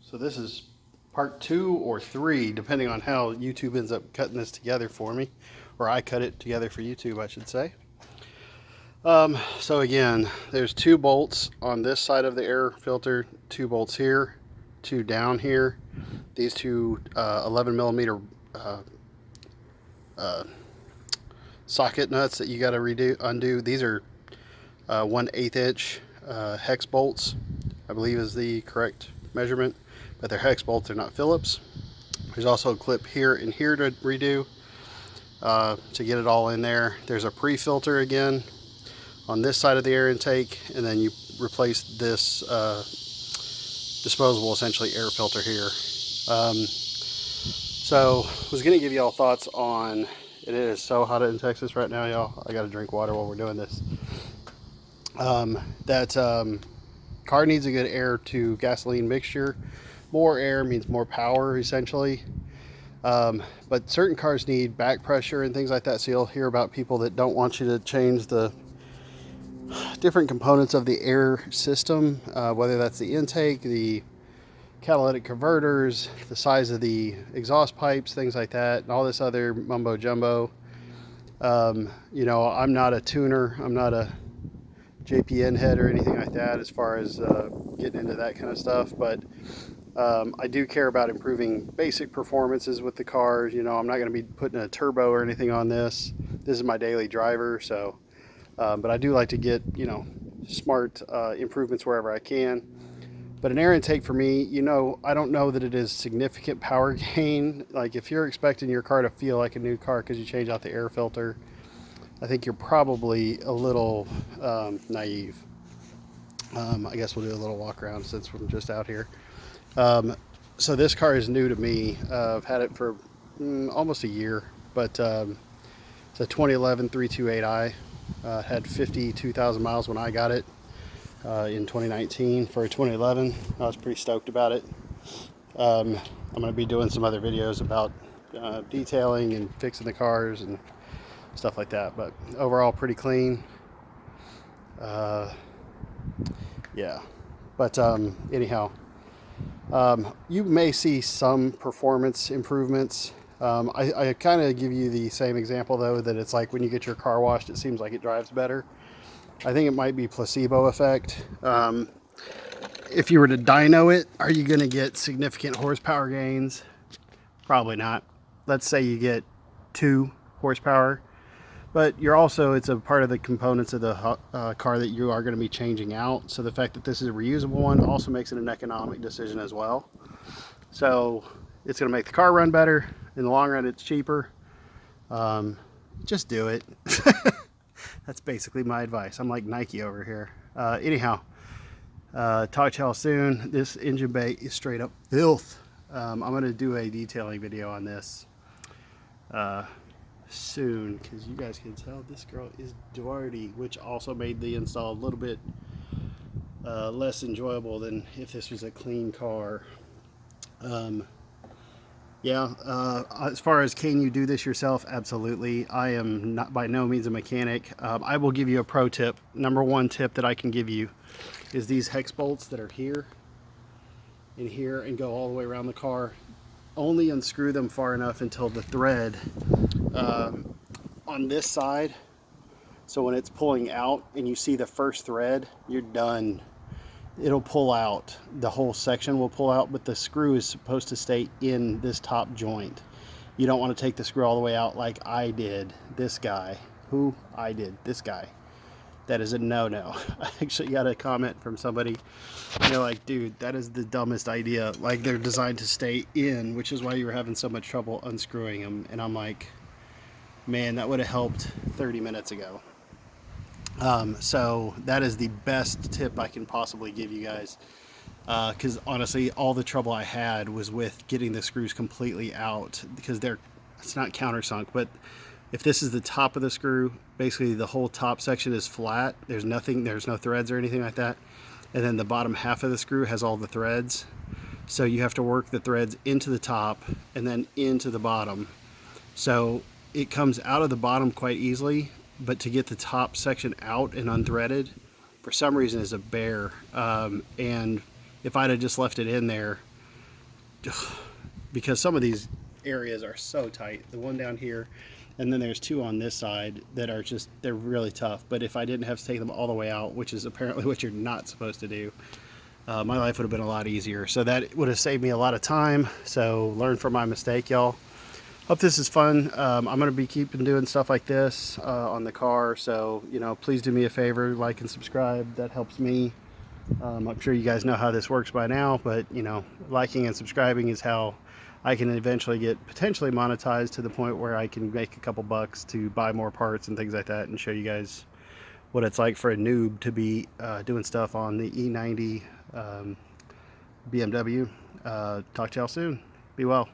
So this is part 2 or 3, depending on how YouTube ends up cutting this together for me, or I cut it together for YouTube, I should say. So again, there's 2 bolts on this side of the air filter, 2 bolts here, 2 down here. These 2 11 millimeter socket nuts that you got to undo. These are 1/8 inch hex bolts, I believe is the correct measurement, but they're hex bolts, they're not Phillips. There's also a clip here and here to redo to get it all in there. There's a pre-filter again on this side of the air intake, and then you replace this disposable, essentially, air filter here. So I was going to give you all thoughts on, it is so hot in Texas right now, y'all. I got to drink water while we're doing this. Car needs a good air to gasoline mixture. More air means more power, essentially. But certain cars need back pressure and things like that, so you'll hear about people that don't want you to change the different components of the air system, whether that's the intake, the catalytic converters, the size of the exhaust pipes, things like that, and all this other mumbo jumbo. You know, I'm not a tuner, I'm not a JPN head or anything like that as far as getting into that kind of stuff, but I do care about improving basic performances with the cars. You know, I'm not going to be putting a turbo or anything on this. This is my daily driver, so but I do like to get, you know, smart improvements wherever I can. But an air intake for me, you know, I don't know that it is significant power gain. Like if you're expecting your car to feel like a new car because you change out the air filter, I think you're probably a little naive. I guess we'll do a little walk around since we're just out here. So this car is new to me. I've had it for almost a year, but it's a 2011 328i. Had 52,000 miles when I got it in 2019 for a 2011. I was pretty stoked about it. I'm going to be doing some other videos about detailing and fixing the cars and stuff like that, but overall pretty clean. Yeah, but anyhow, you may see some performance improvements. I kind of give you the same example though, that it's like when you get your car washed, it seems like it drives better. I think it might be placebo effect. If you were to dyno it, are you going to get significant horsepower gains? Probably not. Let's say you get 2 horsepower, but you're also, it's a part of the components of the car that you are going to be changing out. So the fact that this is a reusable one also makes it an economic decision as well. So it's going to make the car run better. In the long run, it's cheaper. Just do it. That's basically my advice. I'm like Nike over here. Anyhow, talk to y'all soon. This engine bay is straight up filth. I'm going to do a detailing video on this soon, because you guys can tell this girl is dirty, which also made the install a little bit less enjoyable than if this was a clean car. Yeah, as far as can you do this yourself, absolutely. I am not by no means a mechanic. I will give you a pro tip. Number 1 tip that I can give you is these hex bolts that are here and here and go all the way around the car. Only unscrew them far enough until the thread on this side, so when it's pulling out and you see the first thread, you're done. It'll pull out, the whole section will pull out, but the screw is supposed to stay in this top joint. You don't want to take the screw all the way out like I did. This guy, this guy. That is a no-no. I actually got a comment from somebody, and they're like, dude, that is the dumbest idea. Like, they're designed to stay in, which is why you were having so much trouble unscrewing them. And I'm like, man, that would have helped 30 minutes ago. So that is the best tip I can possibly give you guys, because honestly all the trouble I had was with getting the screws completely out, because it's not countersunk, but if this is the top of the screw, basically the whole top section is flat. There's no threads or anything like that, and then the bottom half of the screw has all the threads, so you have to work the threads into the top and then into the bottom. So it comes out of the bottom quite easily, but to get the top section out and unthreaded, for some reason, is a bear. And if I'd have just left it in there, because some of these areas are so tight. The one down here, and then there's two on this side that are just, they're really tough. But if I didn't have to take them all the way out, which is apparently what you're not supposed to do, my life would have been a lot easier. So that would have saved me a lot of time. So learn from my mistake, y'all. Hope this is fun. I'm going to be keeping doing stuff like this on the car. So, you know, please do me a favor, like and subscribe. That helps me. I'm sure you guys know how this works by now, but, you know, liking and subscribing is how I can eventually get potentially monetized to the point where I can make a couple bucks to buy more parts and things like that, and show you guys what it's like for a noob to be doing stuff on the E90 BMW. Talk to y'all soon. Be well.